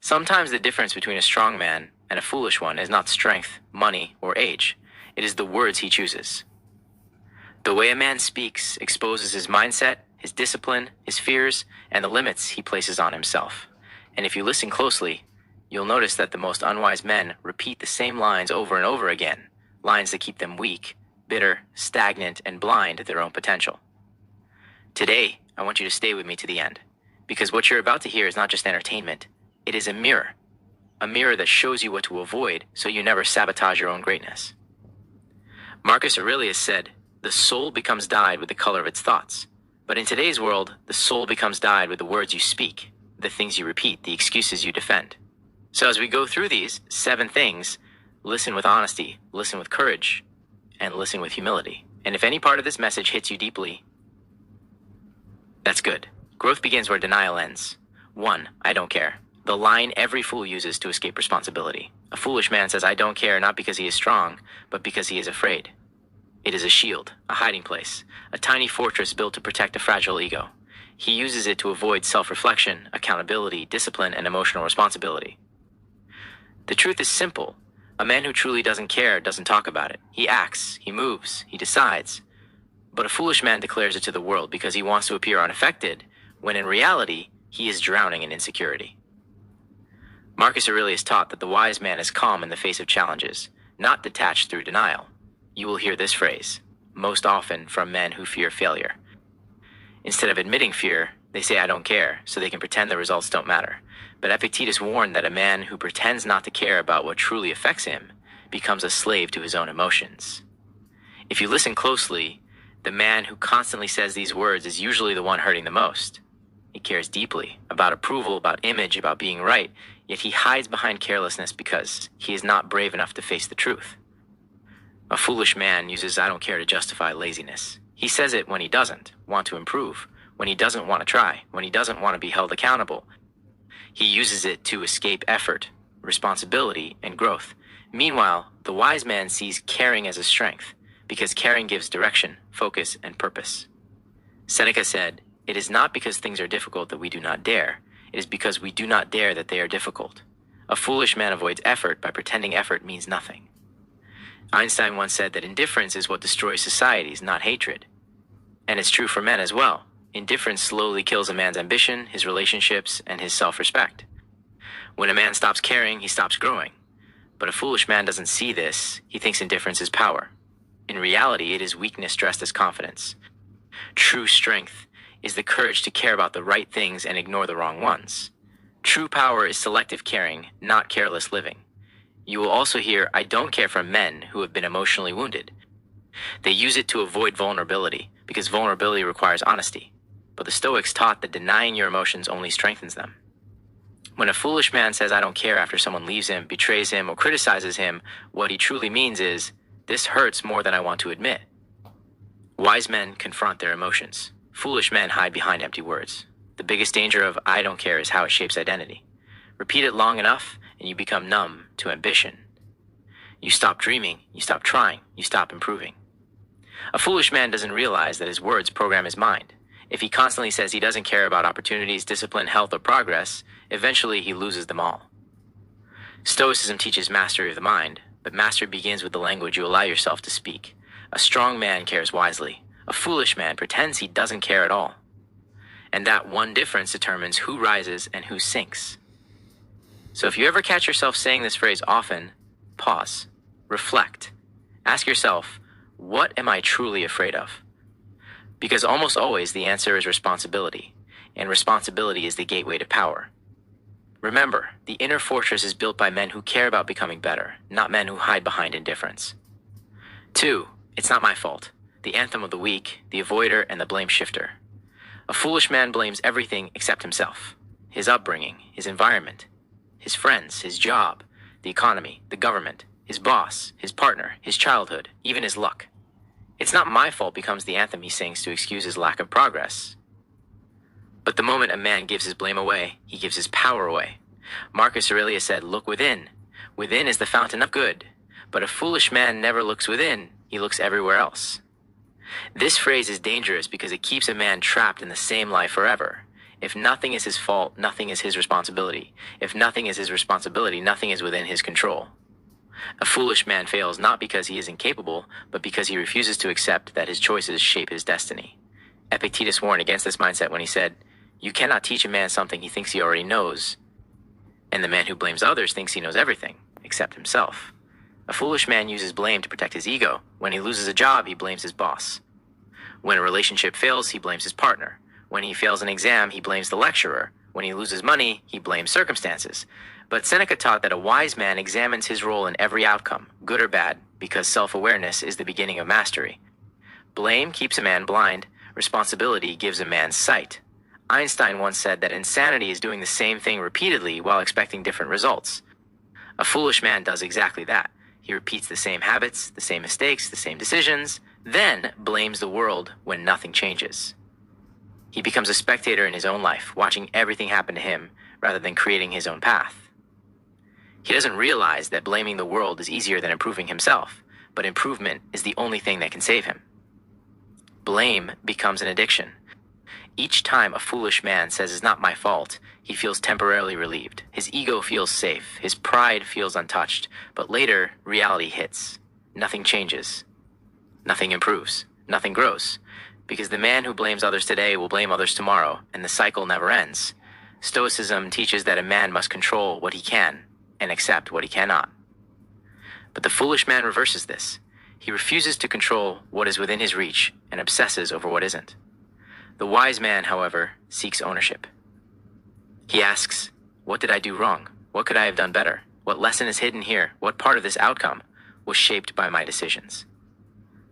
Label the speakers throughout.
Speaker 1: Sometimes the difference between a strong man and a foolish one is not strength, money, or age. It is the words he chooses. The way a man speaks exposes his mindset, his discipline, his fears, and the limits he places on himself. And if you listen closely, you'll notice that the most unwise men repeat the same lines over and over again, lines that keep them weak, bitter, stagnant, and blind to their own potential. Today, I want you to stay with me to the end, because what you're about to hear is not just entertainment, it is a mirror that shows you what to avoid so you never sabotage your own greatness. Marcus Aurelius said, "The soul becomes dyed with the color of its thoughts." But in today's world, the soul becomes dyed with the words you speak, the things you repeat, the excuses you defend. So as we go through these 7 things, listen with honesty, listen with courage, and listen with humility. And if any part of this message hits you deeply, that's good. Growth begins where denial ends. 1. I don't care. The line every fool uses to escape responsibility. A foolish man says, "I don't care," not because he is strong, but because he is afraid. It is a shield, a hiding place, a tiny fortress built to protect a fragile ego. He uses it to avoid self-reflection, accountability, discipline, and emotional responsibility. The truth is simple. A man who truly doesn't care doesn't talk about it. He acts, he moves, he decides. But a foolish man declares it to the world because he wants to appear unaffected, when in reality, he is drowning in insecurity. Marcus Aurelius taught that the wise man is calm in the face of challenges, not detached through denial. You will hear this phrase, most often from men who fear failure. Instead of admitting fear, they say, "I don't care," so they can pretend the results don't matter. But Epictetus warned that a man who pretends not to care about what truly affects him becomes a slave to his own emotions. If you listen closely, the man who constantly says these words is usually the one hurting the most. He cares deeply about approval, about image, about being right, yet he hides behind carelessness because he is not brave enough to face the truth. A foolish man uses "I don't care" to justify laziness. He says it when he doesn't want to improve, when he doesn't want to try, when he doesn't want to be held accountable. He uses it to escape effort, responsibility, and growth. Meanwhile, the wise man sees caring as a strength, because caring gives direction, focus, and purpose. Seneca said, "It is not because things are difficult that we do not dare. It is because we do not dare that they are difficult." A foolish man avoids effort by pretending effort means nothing. Einstein once said that indifference is what destroys societies, not hatred. And it's true for men as well. Indifference slowly kills a man's ambition, his relationships, and his self-respect. When a man stops caring, he stops growing. But a foolish man doesn't see this. He thinks indifference is power. In reality, it is weakness dressed as confidence. True strength is the courage to care about the right things and ignore the wrong ones. True power is selective caring, not careless living. You will also hear "I don't care" from men who have been emotionally wounded. They use it to avoid vulnerability, because vulnerability requires honesty. But the Stoics taught that denying your emotions only strengthens them. When a foolish man says "I don't care" after someone leaves him, betrays him, or criticizes him, what he truly means is, "This hurts more than I want to admit." Wise men confront their emotions. Foolish men hide behind empty words. The biggest danger of "I don't care" is how it shapes identity. Repeat it long enough, and you become numb to ambition. You stop dreaming, you stop trying, you stop improving. A foolish man doesn't realize that his words program his mind. If he constantly says he doesn't care about opportunities, discipline, health, or progress, eventually he loses them all. Stoicism teaches mastery of the mind, but mastery begins with the language you allow yourself to speak. A strong man cares wisely. A foolish man pretends he doesn't care at all. And that one difference determines who rises and who sinks. So if you ever catch yourself saying this phrase often, pause, reflect. Ask yourself, what am I truly afraid of? Because almost always the answer is responsibility, and responsibility is the gateway to power. Remember, the inner fortress is built by men who care about becoming better, not men who hide behind indifference. 2. It's not my fault. The anthem of the weak, the avoider, and the blame shifter. A foolish man blames everything except himself, his upbringing, his environment, his friends, his job, the economy, the government, his boss, his partner, his childhood, even his luck. "It's not my fault" becomes the anthem he sings to excuse his lack of progress. But the moment a man gives his blame away, he gives his power away. Marcus Aurelius said, "Look within. Within is the fountain of good. But a foolish man never looks within, he looks everywhere else." This phrase is dangerous because it keeps a man trapped in the same life forever. If nothing is his fault, nothing is his responsibility. If nothing is his responsibility, nothing is within his control. A foolish man fails not because he is incapable, but because he refuses to accept that his choices shape his destiny. Epictetus warned against this mindset when he said, "You cannot teach a man something he thinks he already knows, and the man who blames others thinks he knows everything, except himself." A foolish man uses blame to protect his ego. When he loses a job, he blames his boss. When a relationship fails, he blames his partner. When he fails an exam, he blames the lecturer. When he loses money, he blames circumstances. But Seneca taught that a wise man examines his role in every outcome, good or bad, because self-awareness is the beginning of mastery. Blame keeps a man blind. Responsibility gives a man sight. Einstein once said that insanity is doing the same thing repeatedly while expecting different results. A foolish man does exactly that. He repeats the same habits, the same mistakes, the same decisions, then blames the world when nothing changes. He becomes a spectator in his own life, watching everything happen to him rather than creating his own path. He doesn't realize that blaming the world is easier than improving himself, but improvement is the only thing that can save him. Blame becomes an addiction. Each time a foolish man says it's not my fault, he feels temporarily relieved. His ego feels safe. His pride feels untouched. But later, reality hits. Nothing changes. Nothing improves. Nothing grows. Because the man who blames others today will blame others tomorrow, and the cycle never ends. Stoicism teaches that a man must control what he can and accept what he cannot. But the foolish man reverses this. He refuses to control what is within his reach and obsesses over what isn't. The wise man, however, seeks ownership. He asks, what did I do wrong? What could I have done better? What lesson is hidden here? What part of this outcome was shaped by my decisions?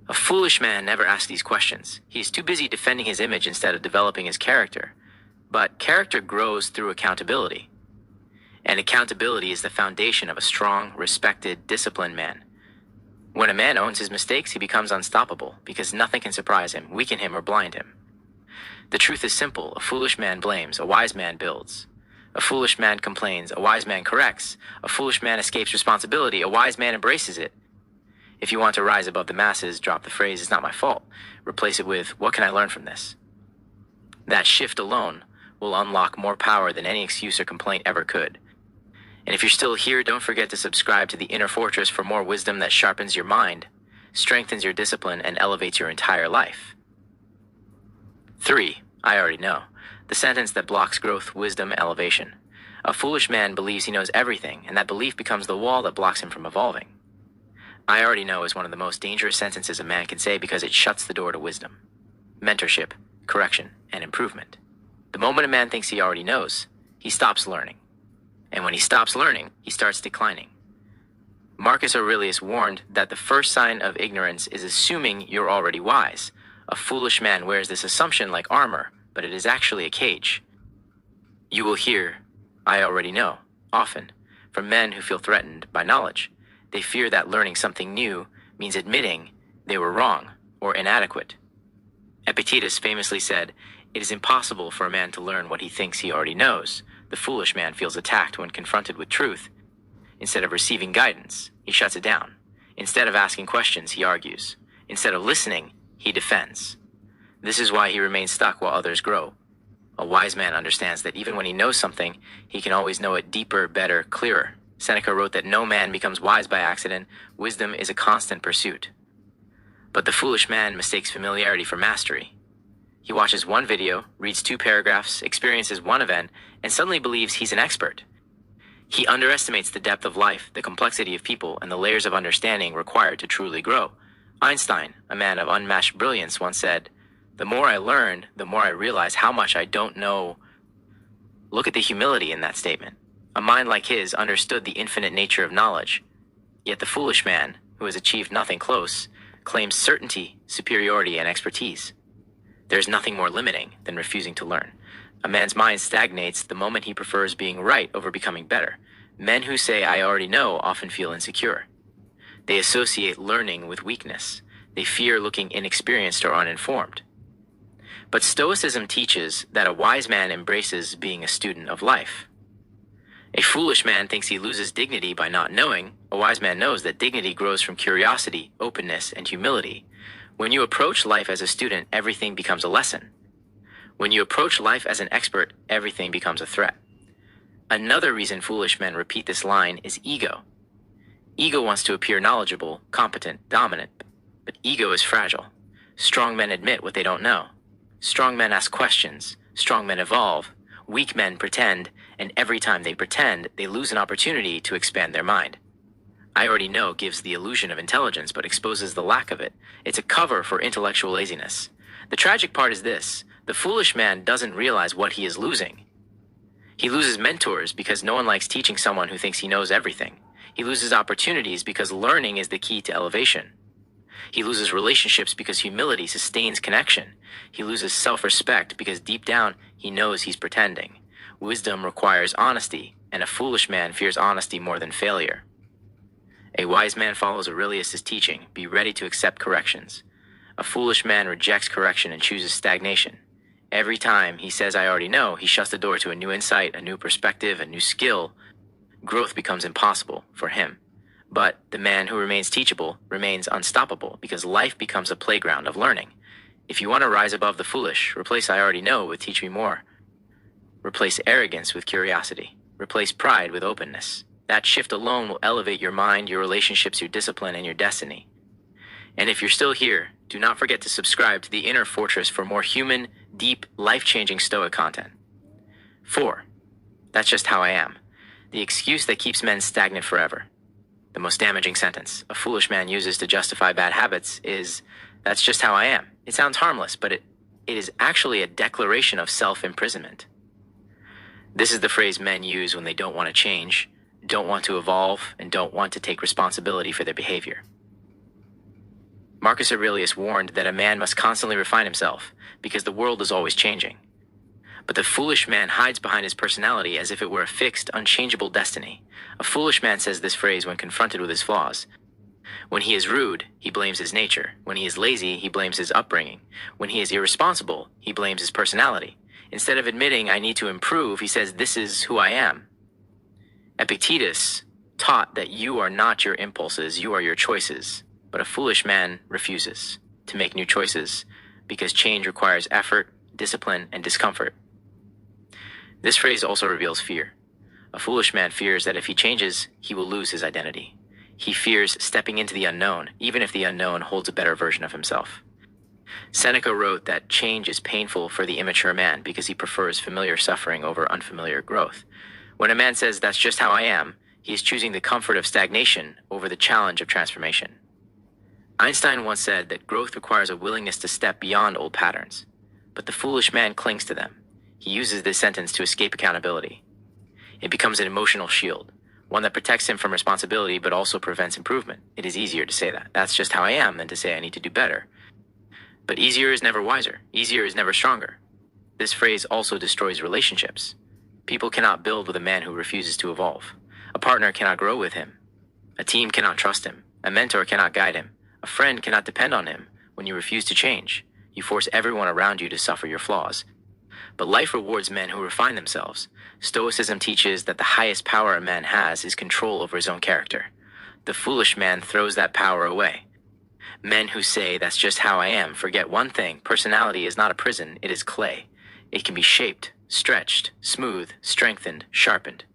Speaker 1: A foolish man never asks these questions. He is too busy defending his image instead of developing his character. But character grows through accountability. And accountability is the foundation of a strong, respected, disciplined man. When a man owns his mistakes, he becomes unstoppable because nothing can surprise him, weaken him, or blind him. The truth is simple. A foolish man blames, a wise man builds. A foolish man complains, a wise man corrects. A foolish man escapes responsibility, a wise man embraces it. If you want to rise above the masses, drop the phrase, "It's not my fault." Replace it with, "What can I learn from this?" That shift alone will unlock more power than any excuse or complaint ever could. And if you're still here, don't forget to subscribe to the Inner Fortress for more wisdom that sharpens your mind, strengthens your discipline, and elevates your entire life. 3. I already know. The sentence that blocks growth, wisdom, elevation. A foolish man believes he knows everything, and that belief becomes the wall that blocks him from evolving. I already know is one of the most dangerous sentences a man can say because it shuts the door to wisdom, mentorship, correction, and improvement. The moment a man thinks he already knows, he stops learning. And when he stops learning, he starts declining. Marcus Aurelius warned that the first sign of ignorance is assuming you're already wise. A foolish man wears this assumption like armor, but it is actually a cage. You will hear, "I already know," often, from men who feel threatened by knowledge. They fear that learning something new means admitting they were wrong or inadequate. Epictetus famously said, "It is impossible for a man to learn what he thinks he already knows." The foolish man feels attacked when confronted with truth. Instead of receiving guidance, he shuts it down. Instead of asking questions, he argues. Instead of listening, he defends. This is why he remains stuck while others grow. A wise man understands that even when he knows something, he can always know it deeper, better, clearer. Seneca wrote that no man becomes wise by accident. Wisdom is a constant pursuit. But the foolish man mistakes familiarity for mastery. He watches one video, reads 2 paragraphs, experiences one event, and suddenly believes he's an expert. He underestimates the depth of life, the complexity of people, and the layers of understanding required to truly grow. Einstein, a man of unmatched brilliance, once said, "The more I learn, the more I realize how much I don't know." Look at the humility in that statement. A mind like his understood the infinite nature of knowledge. Yet the foolish man, who has achieved nothing close, claims certainty, superiority, and expertise. There is nothing more limiting than refusing to learn. A man's mind stagnates the moment he prefers being right over becoming better. Men who say, "I already know," often feel insecure. They associate learning with weakness. They fear looking inexperienced or uninformed. But Stoicism teaches that a wise man embraces being a student of life. A foolish man thinks he loses dignity by not knowing. A wise man knows that dignity grows from curiosity, openness, and humility. When you approach life as a student, everything becomes a lesson. When you approach life as an expert, everything becomes a threat. Another reason foolish men repeat this line is ego. Ego wants to appear knowledgeable, competent, dominant, but ego is fragile. Strong men admit what they don't know. Strong men ask questions. Strong men evolve. Weak men pretend, and every time they pretend, they lose an opportunity to expand their mind. I already know gives the illusion of intelligence, but exposes the lack of it. It's a cover for intellectual laziness. The tragic part is this: the foolish man doesn't realize what he is losing. He loses mentors because no one likes teaching someone who thinks he knows everything. He loses opportunities because learning is the key to elevation. He loses relationships because humility sustains connection. He loses self-respect because deep down he knows he's pretending. Wisdom requires honesty, and a foolish man fears honesty more than failure. A wise man follows Aurelius' teaching: be ready to accept corrections. A foolish man rejects correction and chooses stagnation. Every time he says, I already know, he shuts the door to a new insight, a new perspective, a new skill. Growth becomes impossible for him. But the man who remains teachable remains unstoppable because life becomes a playground of learning. If you want to rise above the foolish, replace I already know with teach me more. Replace arrogance with curiosity. Replace pride with openness. That shift alone will elevate your mind, your relationships, your discipline, and your destiny. And if you're still here, do not forget to subscribe to the Inner Fortress for more human, deep, life-changing Stoic content. 4. That's just how I am. The excuse that keeps men stagnant forever. The most damaging sentence a foolish man uses to justify bad habits is, that's just how I am. It sounds harmless, but it is actually a declaration of self-imprisonment. This is the phrase men use when they don't want to change, don't want to evolve, and don't want to take responsibility for their behavior. Marcus Aurelius warned that a man must constantly refine himself because the world is always changing. But the foolish man hides behind his personality as if it were a fixed, unchangeable destiny. A foolish man says this phrase when confronted with his flaws. When he is rude, he blames his nature. When he is lazy, he blames his upbringing. When he is irresponsible, he blames his personality. Instead of admitting, I need to improve, he says, this is who I am. Epictetus taught that you are not your impulses, you are your choices. But a foolish man refuses to make new choices because change requires effort, discipline, and discomfort. This phrase also reveals fear. A foolish man fears that if he changes, he will lose his identity. He fears stepping into the unknown, even if the unknown holds a better version of himself. Seneca wrote that change is painful for the immature man because he prefers familiar suffering over unfamiliar growth. When a man says, that's just how I am, he is choosing the comfort of stagnation over the challenge of transformation. Einstein once said that growth requires a willingness to step beyond old patterns, but the foolish man clings to them. He uses this sentence to escape accountability. It becomes an emotional shield, one that protects him from responsibility but also prevents improvement. It is easier to say that. That's just how I am than to say I need to do better. But easier is never wiser. Easier is never stronger. This phrase also destroys relationships. People cannot build with a man who refuses to evolve. A partner cannot grow with him. A team cannot trust him. A mentor cannot guide him. A friend cannot depend on him. When you refuse to change, you force everyone around you to suffer your flaws. But life rewards men who refine themselves. Stoicism teaches that the highest power a man has is control over his own character. The foolish man throws that power away. Men who say, that's just how I am, forget one thing: personality is not a prison, it is clay. It can be shaped, stretched, smoothed, strengthened, sharpened.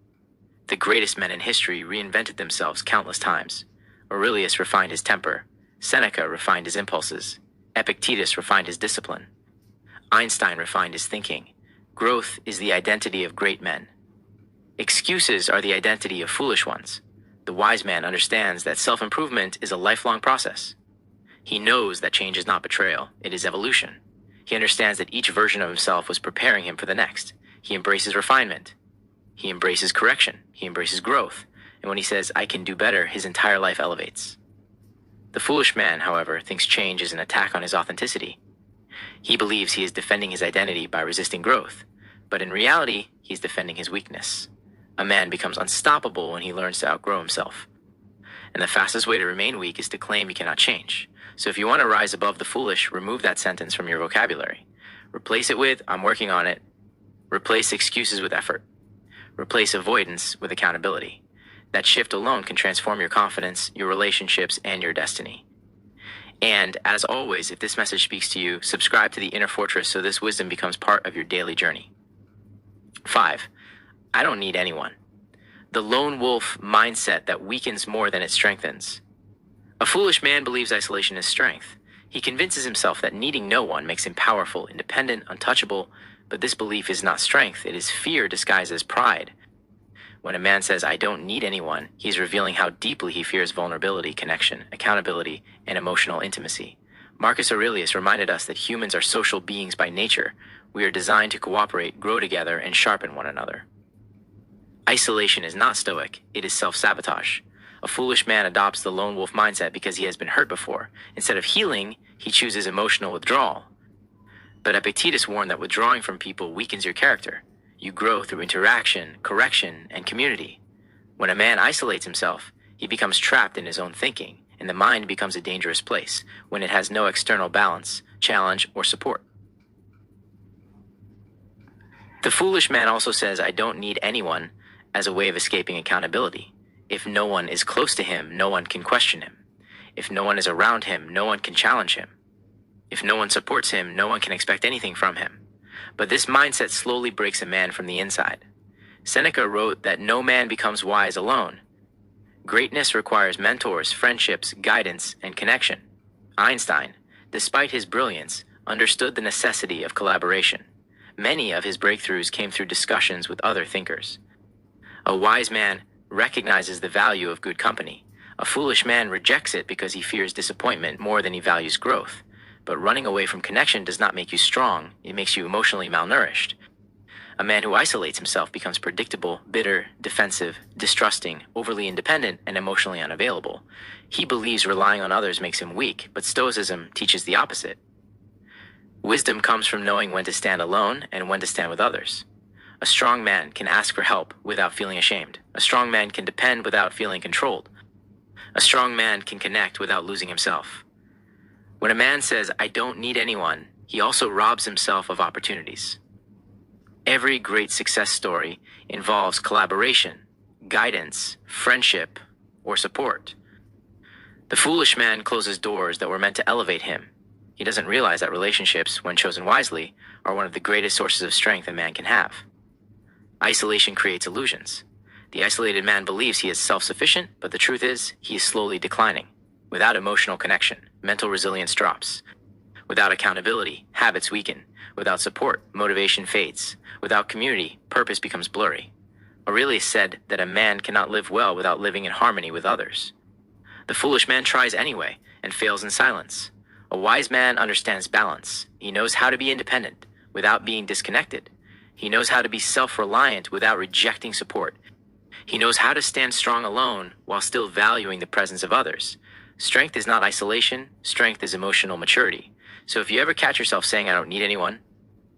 Speaker 1: The greatest men in history reinvented themselves countless times. Aurelius refined his temper. Seneca refined his impulses. Epictetus refined his discipline. Einstein refined his thinking. Growth is the identity of great men. Excuses are the identity of foolish ones. The wise man understands that self-improvement is a lifelong process. He knows that change is not betrayal, it is evolution. He understands that each version of himself was preparing him for the next. He embraces refinement. He embraces correction. He embraces growth. And when he says, I can do better, his entire life elevates. The foolish man, however, thinks change is an attack on his authenticity. He believes he is defending his identity by resisting growth, but in reality, he is defending his weakness. A man becomes unstoppable when he learns to outgrow himself. And the fastest way to remain weak is to claim you cannot change. So if you want to rise above the foolish, remove that sentence from your vocabulary. Replace it with, I'm working on it. Replace excuses with effort. Replace avoidance with accountability. That shift alone can transform your confidence, your relationships, and your destiny. And as always, if this message speaks to you, subscribe to the Inner Fortress so this wisdom becomes part of your daily journey. 5. I don't need anyone. The lone wolf mindset that weakens more than it strengthens. A foolish man believes isolation is strength. He convinces himself that needing no one makes him powerful, independent, untouchable, but this belief is not strength, it is fear disguised as pride. When a man says, I don't need anyone, he's revealing how deeply he fears vulnerability, connection, accountability, and emotional intimacy. Marcus Aurelius reminded us that humans are social beings by nature. We are designed to cooperate, grow together, and sharpen one another. Isolation is not stoic, it is self-sabotage. A foolish man adopts the lone wolf mindset because he has been hurt before. Instead of healing, he chooses emotional withdrawal. But Epictetus warned that withdrawing from people weakens your character. You grow through interaction, correction, and community. When a man isolates himself, he becomes trapped in his own thinking, and the mind becomes a dangerous place when it has no external balance, challenge, or support. The foolish man also says, I don't need anyone, as a way of escaping accountability. If no one is close to him, no one can question him. If no one is around him, no one can challenge him. If no one supports him, no one can expect anything from him. But this mindset slowly breaks a man from the inside. Seneca wrote that no man becomes wise alone. Greatness requires mentors, friendships, guidance, and connection. Einstein, despite his brilliance, understood the necessity of collaboration. Many of his breakthroughs came through discussions with other thinkers. A wise man recognizes the value of good company. A foolish man rejects it because he fears disappointment more than he values growth. But running away from connection does not make you strong, it makes you emotionally malnourished. A man who isolates himself becomes predictable, bitter, defensive, distrusting, overly independent, and emotionally unavailable. He believes relying on others makes him weak, but Stoicism teaches the opposite. Wisdom comes from knowing when to stand alone and when to stand with others. A strong man can ask for help without feeling ashamed. A strong man can depend without feeling controlled. A strong man can connect without losing himself. When a man says, I don't need anyone, he also robs himself of opportunities. Every great success story involves collaboration, guidance, friendship, or support. The foolish man closes doors that were meant to elevate him. He doesn't realize that relationships, when chosen wisely, are one of the greatest sources of strength a man can have. Isolation creates illusions. The isolated man believes he is self-sufficient, but the truth is, he is slowly declining. Without emotional connection, mental resilience drops. Without accountability, habits weaken. Without support, motivation fades. Without community, purpose becomes blurry. Aurelius said that a man cannot live well without living in harmony with others. The foolish man tries anyway and fails in silence. A wise man understands balance. He knows how to be independent without being disconnected. He knows how to be self-reliant without rejecting support. He knows how to stand strong alone while still valuing the presence of others. Strength is not isolation, strength is emotional maturity. So if you ever catch yourself saying, I don't need anyone,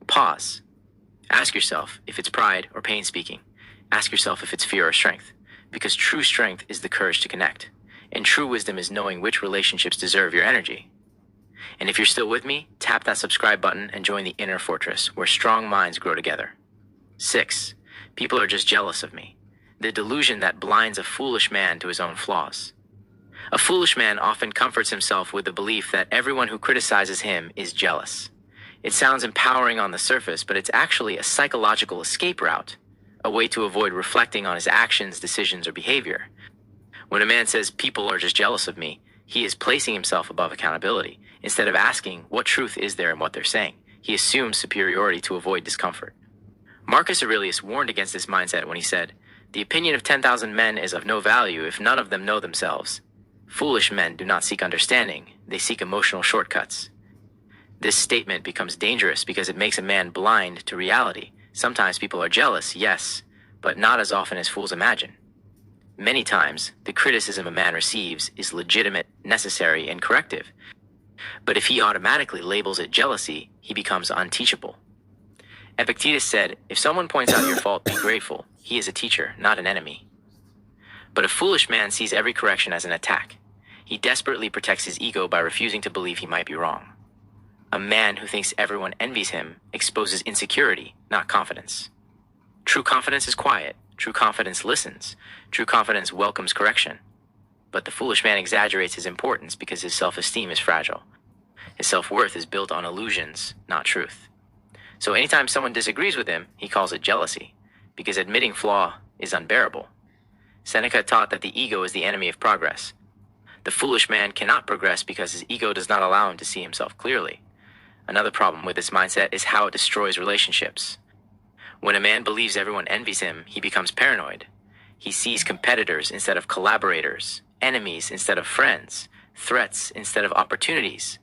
Speaker 1: pause. Ask yourself if it's pride or pain speaking. Ask yourself if it's fear or strength. Because true strength is the courage to connect. And true wisdom is knowing which relationships deserve your energy. And if you're still with me, tap that subscribe button and join the Inner Fortress, where strong minds grow together. 6. People are just jealous of me. The delusion that blinds a foolish man to his own flaws. A foolish man often comforts himself with the belief that everyone who criticizes him is jealous. It sounds empowering on the surface, but it's actually a psychological escape route, a way to avoid reflecting on his actions, decisions, or behavior. When a man says, people are just jealous of me, he is placing himself above accountability. Instead of asking, what truth is there in what they're saying? He assumes superiority to avoid discomfort. Marcus Aurelius warned against this mindset when he said, the opinion of 10,000 men is of no value if none of them know themselves. Foolish men do not seek understanding, they seek emotional shortcuts. This statement becomes dangerous because it makes a man blind to reality. Sometimes people are jealous, yes, but not as often as fools imagine. Many times, the criticism a man receives is legitimate, necessary, and corrective. But if he automatically labels it jealousy, he becomes unteachable. Epictetus said, if someone points out your fault, be grateful. He is a teacher, not an enemy. But a foolish man sees every correction as an attack. He desperately protects his ego by refusing to believe he might be wrong. A man who thinks everyone envies him exposes insecurity, not confidence. True confidence is quiet. True confidence listens. True confidence welcomes correction. But the foolish man exaggerates his importance because his self-esteem is fragile. His self-worth is built on illusions, not truth. So anytime someone disagrees with him, he calls it jealousy, because admitting flaw is unbearable. Seneca taught that the ego is the enemy of progress. The foolish man cannot progress because his ego does not allow him to see himself clearly. Another problem with this mindset is how it destroys relationships. When a man believes everyone envies him, he becomes paranoid. He sees competitors instead of collaborators, enemies instead of friends, threats instead of opportunities.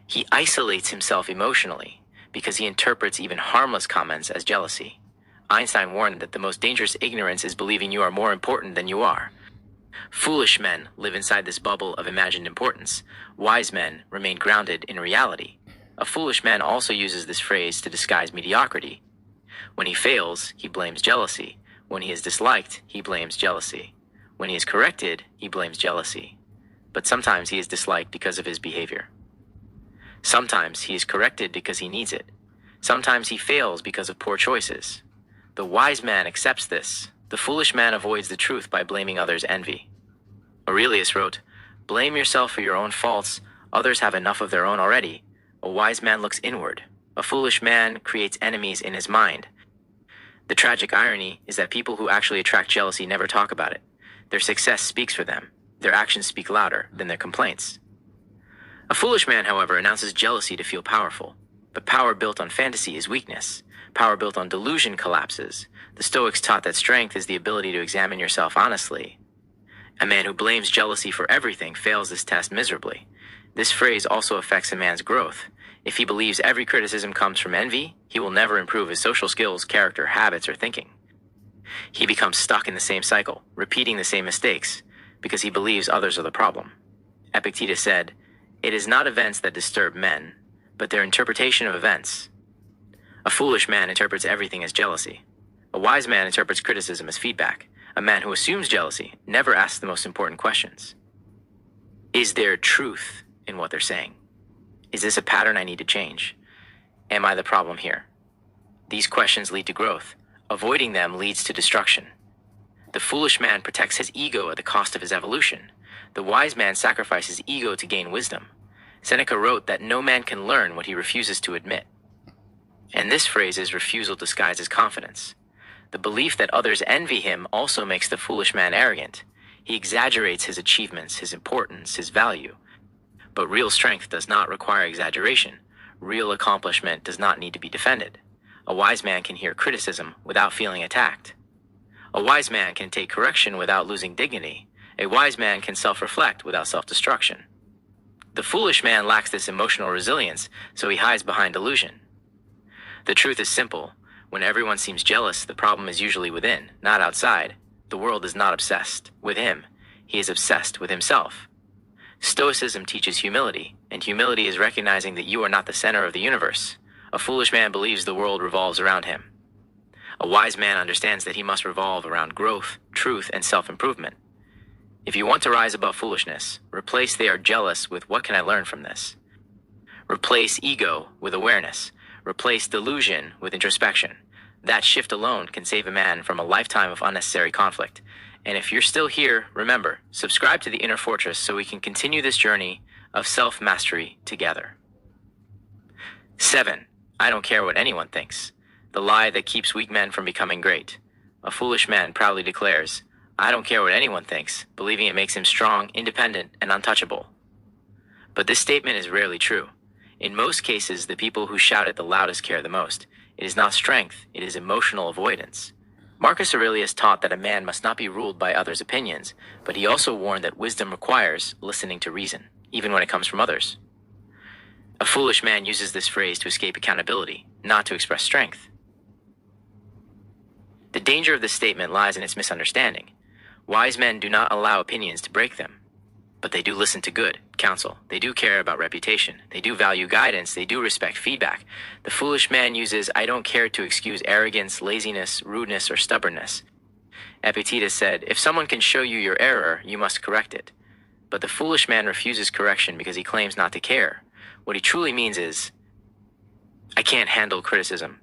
Speaker 1: He isolates himself emotionally because he interprets even harmless comments as jealousy. Einstein warned that the most dangerous ignorance is believing you are more important than you are. Foolish men live inside this bubble of imagined importance. Wise men remain grounded in reality. A foolish man also uses this phrase to disguise mediocrity. When he fails, he blames jealousy. When he is disliked, he blames jealousy. When he is corrected, he blames jealousy. But sometimes he is disliked because of his behavior. Sometimes he is corrected because he needs it. Sometimes he fails because of poor choices. The wise man accepts this. The foolish man avoids the truth by blaming others' envy. Aurelius wrote, "Blame yourself for your own faults. Others have enough of their own already. A wise man looks inward. A foolish man creates enemies in his mind." The tragic irony is that people who actually attract jealousy never talk about it. Their success speaks for them. Their actions speak louder than their complaints. A foolish man, however, announces jealousy to feel powerful. But power built on fantasy is weakness. Power built on delusion collapses. The Stoics taught that strength is the ability to examine yourself honestly. A man who blames jealousy for everything fails this test miserably. This phrase also affects a man's growth. If he believes every criticism comes from envy, he will never improve his social skills, character, habits, or thinking. He becomes stuck in the same cycle, repeating the same mistakes, because he believes others are the problem. Epictetus said, "It is not events that disturb men, but their interpretation of events." A foolish man interprets everything as jealousy. A wise man interprets criticism as feedback. A man who assumes jealousy never asks the most important questions. Is there truth in what they're saying? Is this a pattern I need to change? Am I the problem here? These questions lead to growth. Avoiding them leads to destruction. The foolish man protects his ego at the cost of his evolution. The wise man sacrifices ego to gain wisdom. Seneca wrote that no man can learn what he refuses to admit. And this phrase is refusal disguised as confidence. The belief that others envy him also makes the foolish man arrogant. He exaggerates his achievements, his importance, his value. But real strength does not require exaggeration. Real accomplishment does not need to be defended. A wise man can hear criticism without feeling attacked. A wise man can take correction without losing dignity. A wise man can self-reflect without self-destruction. The foolish man lacks this emotional resilience, so he hides behind delusion. The truth is simple. When everyone seems jealous, the problem is usually within, not outside. The world is not obsessed with him. He is obsessed with himself. Stoicism teaches humility, and humility is recognizing that you are not the center of the universe. A foolish man believes the world revolves around him. A wise man understands that he must revolve around growth, truth, and self-improvement. If you want to rise above foolishness, replace "they are jealous" with "what can I learn from this?" Replace ego with awareness. Replace delusion with introspection. That shift alone can save a man from a lifetime of unnecessary conflict. And if you're still here, remember, subscribe to the Inner Fortress so we can continue this journey of self-mastery together. 7. I don't care what anyone thinks. The lie that keeps weak men from becoming great. A foolish man proudly declares, "I don't care what anyone thinks," believing it makes him strong, independent, and untouchable. But this statement is rarely true. In most cases, the people who shout it the loudest care the most. It is not strength, it is emotional avoidance. Marcus Aurelius taught that a man must not be ruled by others' opinions, but he also warned that wisdom requires listening to reason, even when it comes from others. A foolish man uses this phrase to escape accountability, not to express strength. The danger of this statement lies in its misunderstanding. Wise men do not allow opinions to break them, but they do listen to good counsel. They do care about reputation. They do value guidance. They do respect feedback. The foolish man uses "I don't care" to excuse arrogance, laziness, rudeness, or stubbornness. Epictetus said, "If someone can show you your error, you must correct it." But the foolish man refuses correction because he claims not to care. What he truly means is, "I can't handle criticism.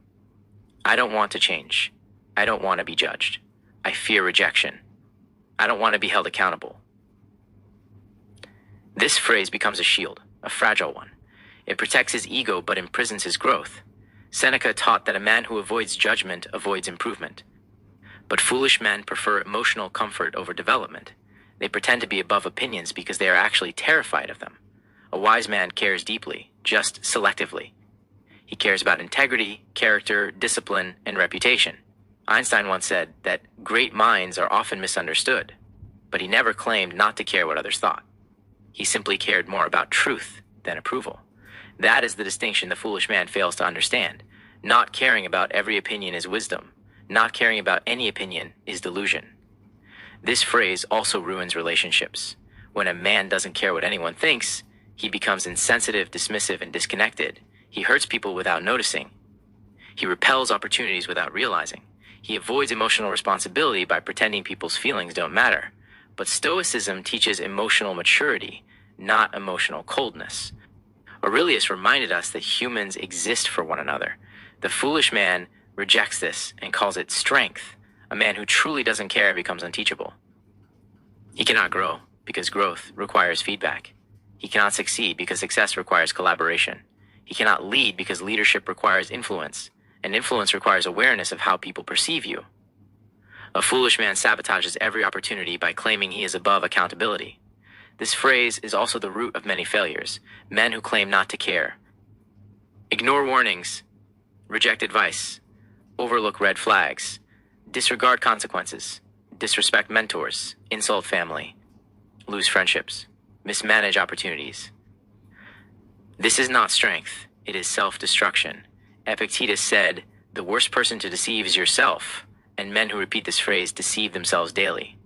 Speaker 1: I don't want to change. I don't want to be judged. I fear rejection. I don't want to be held accountable." This phrase becomes a shield, a fragile one. It protects his ego but imprisons his growth. Seneca taught that a man who avoids judgment avoids improvement. But foolish men prefer emotional comfort over development. They pretend to be above opinions because they are actually terrified of them. A wise man cares deeply, just selectively. He cares about integrity, character, discipline, and reputation. Einstein once said that great minds are often misunderstood, but he never claimed not to care what others thought. He simply cared more about truth than approval. That is the distinction the foolish man fails to understand. Not caring about every opinion is wisdom. Not caring about any opinion is delusion. This phrase also ruins relationships. When a man doesn't care what anyone thinks, he becomes insensitive, dismissive, and disconnected. He hurts people without noticing. He repels opportunities without realizing. He avoids emotional responsibility by pretending people's feelings don't matter. But Stoicism teaches emotional maturity, not emotional coldness. Aurelius reminded us that humans exist for one another. The foolish man rejects this and calls it strength. A man who truly doesn't care becomes unteachable. He cannot grow because growth requires feedback. He cannot succeed because success requires collaboration. He cannot lead because leadership requires influence, and influence requires awareness of how people perceive you. A foolish man sabotages every opportunity by claiming he is above accountability. This phrase is also the root of many failures. Men who claim not to care, ignore warnings, reject advice, overlook red flags, disregard consequences, disrespect mentors, insult family, lose friendships, mismanage opportunities. This is not strength, it is self-destruction. Epictetus said, "The worst person to deceive is yourself," and men who repeat this phrase deceive themselves daily.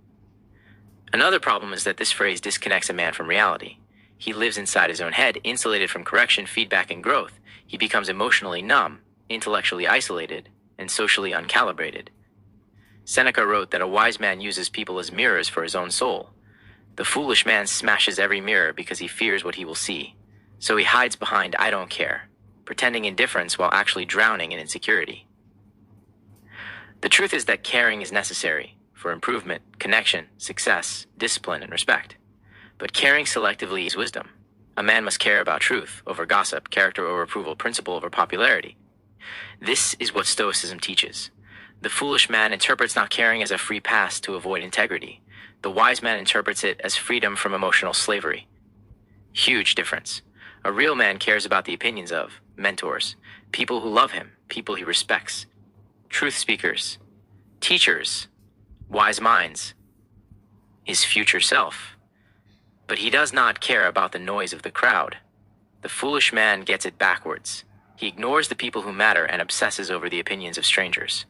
Speaker 1: Another problem is that this phrase disconnects a man from reality. He lives inside his own head, insulated from correction, feedback, and growth. He becomes emotionally numb, intellectually isolated, and socially uncalibrated. Seneca wrote that a wise man uses people as mirrors for his own soul. The foolish man smashes every mirror because he fears what he will see. So he hides behind "I don't care," pretending indifference while actually drowning in insecurity. The truth is that caring is necessary for improvement, connection, success, discipline, and respect. But caring selectively is wisdom. A man must care about truth over gossip, character over approval, principle over popularity. This is what Stoicism teaches. The foolish man interprets not caring as a free pass to avoid integrity. The wise man interprets it as freedom from emotional slavery. Huge difference. A real man cares about the opinions of mentors, people who love him, people he respects, truth speakers, teachers, wise minds, his future self. But he does not care about the noise of the crowd. The foolish man gets it backwards. He ignores the people who matter and obsesses over the opinions of strangers.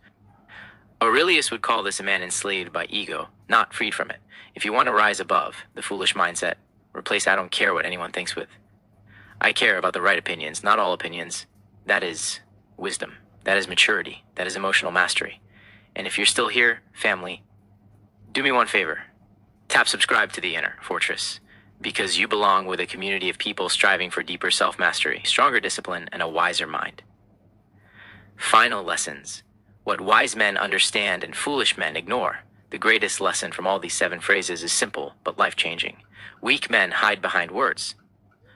Speaker 1: Aurelius would call this a man enslaved by ego, not freed from it. If you want to rise above the foolish mindset, replace "I don't care what anyone thinks" with "I care about the right opinions, not all opinions." That is wisdom. That is maturity. That is emotional mastery. And if you're still here, family, do me one favor. Tap subscribe to The Inner Fortress, because you belong with a community of people striving for deeper self-mastery, stronger discipline, and a wiser mind. Final lessons. What wise men understand and foolish men ignore. The greatest lesson from all these 7 phrases is simple but life-changing. Weak men hide behind words.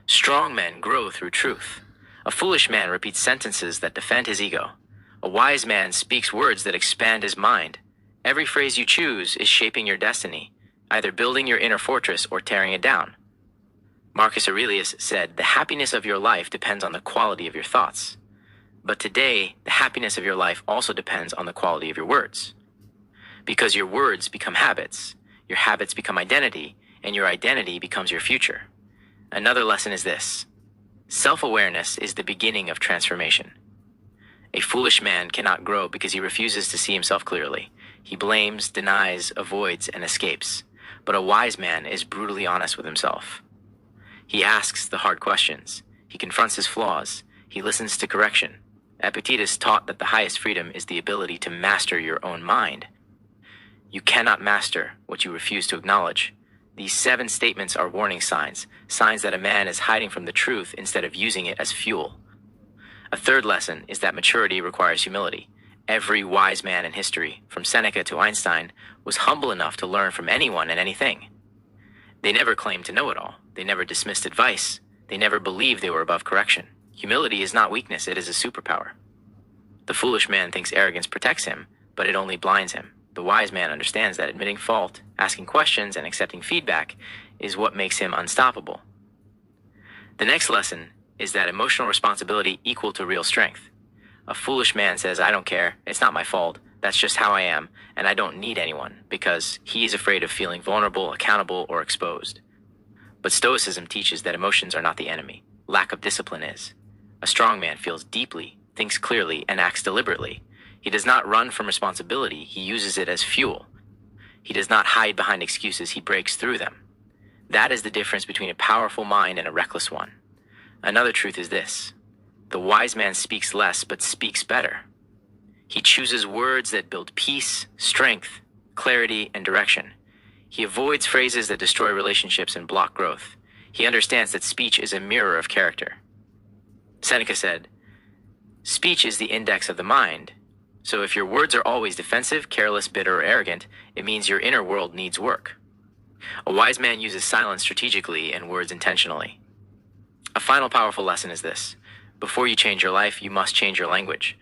Speaker 1: Strong men grow through truth. A foolish man repeats sentences that defend his ego. A wise man speaks words that expand his mind. Every phrase you choose is shaping your destiny, either building your inner fortress or tearing it down. Marcus Aurelius said, "The happiness of your life depends on the quality of your thoughts." But today, the happiness of your life also depends on the quality of your words. Because your words become habits, your habits become identity, and your identity becomes your future. Another lesson is this: self-awareness is the beginning of transformation. A foolish man cannot grow because he refuses to see himself clearly. He blames, denies, avoids, and escapes. But a wise man is brutally honest with himself. He asks the hard questions. He confronts his flaws. He listens to correction. Epictetus taught that the highest freedom is the ability to master your own mind. You cannot master what you refuse to acknowledge. These 7 statements are warning signs, signs that a man is hiding from the truth instead of using it as fuel. A third lesson is that maturity requires humility. Every wise man in history, from Seneca to Einstein, was humble enough to learn from anyone and anything. They never claimed to know it all. They never dismissed advice. They never believed they were above correction. Humility is not weakness, it is a superpower. The foolish man thinks arrogance protects him, but it only blinds him. The wise man understands that admitting fault, asking questions, and accepting feedback is what makes him unstoppable. The next lesson is that emotional responsibility equal to real strength. A foolish man says, I don't care, it's not my fault, that's just how I am, and I don't need anyone, because he is afraid of feeling vulnerable, accountable, or exposed. But Stoicism teaches that emotions are not the enemy. Lack of discipline is. A strong man feels deeply, thinks clearly, and acts deliberately. He does not run from responsibility, he uses it as fuel. He does not hide behind excuses, he breaks through them. That is the difference between a powerful mind and a reckless one. Another truth is this: the wise man speaks less, but speaks better. He chooses words that build peace, strength, clarity, and direction. He avoids phrases that destroy relationships and block growth. He understands that speech is a mirror of character. Seneca said, "Speech is the index of the mind. So if your words are always defensive, careless, bitter, or arrogant, it means your inner world needs work." A wise man uses silence strategically and words intentionally. A final powerful lesson is this: before you change your life, you must change your language.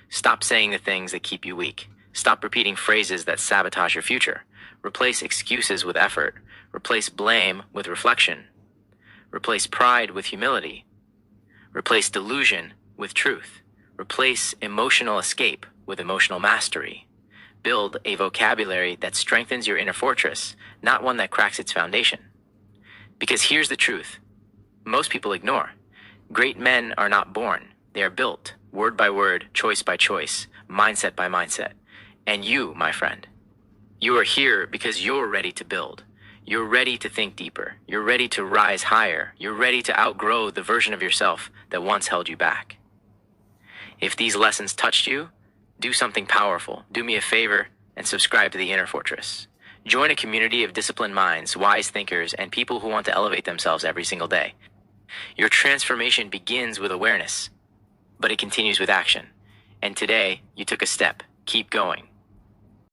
Speaker 1: Stop saying the things that keep you weak. Stop repeating phrases that sabotage your future. Replace excuses with effort. Replace blame with reflection. Replace pride with humility. Replace delusion with truth. Replace emotional escape with emotional mastery. Build a vocabulary that strengthens your inner fortress, not one that cracks its foundation. Because here's the truth: most people ignore. Great men are not born. They are built, word by word, choice by choice, mindset by mindset. And you, my friend, you are here because you're ready to build. You're ready to think deeper. You're ready to rise higher. You're ready to outgrow the version of yourself that once held you back. If these lessons touched you, do something powerful. Do me a favor and subscribe to the Inner Fortress. Join a community of disciplined minds, wise thinkers, and people who want to elevate themselves every single day. Your transformation begins with awareness, but it continues with action. And today, you took a step. Keep going.